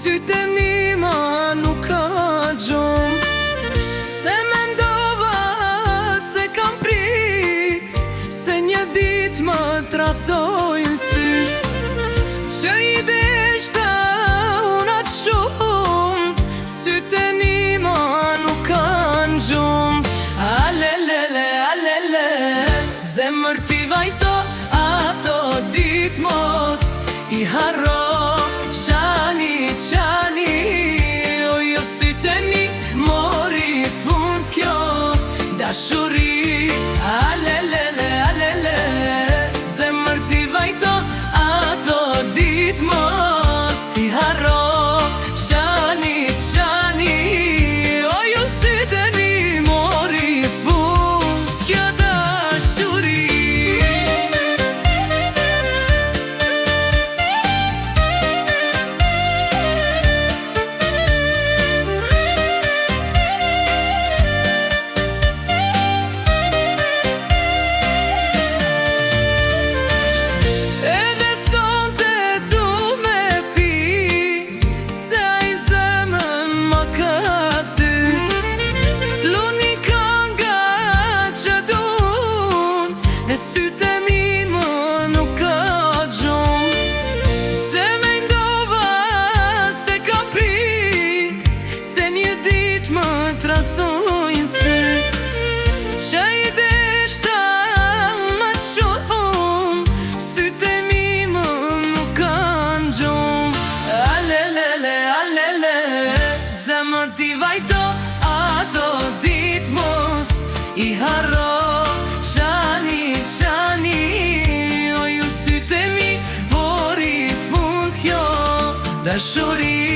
sytë mi ma nuk ka gjumë. Se mendova se kam prit, se një dit më traftojnë syt, që i deshta unat shumë, sytë mi ma nuk kanë gjumë. Alelele, alele, zemër ti vajto, ato dit mos i harro. Qani, qani, o jo sytë mi mori fund kjo dashuri. Alelele, alele, zemër ti vajto, ato dit mos i harro. Qani, qani, o jo sytë mi mori fund kjo dashuri. Sytë mi më nuk ka gjumë, se mendova se ka prit, se një dit më traftojnë syt, që i desh sa më shumë, sytë mi më nuk kanë gjumë. Alelele, alele, zemër ti vajto, ato dit mos i harro. Qani, qani, o ju sytë mi vori fund kjo dashuri.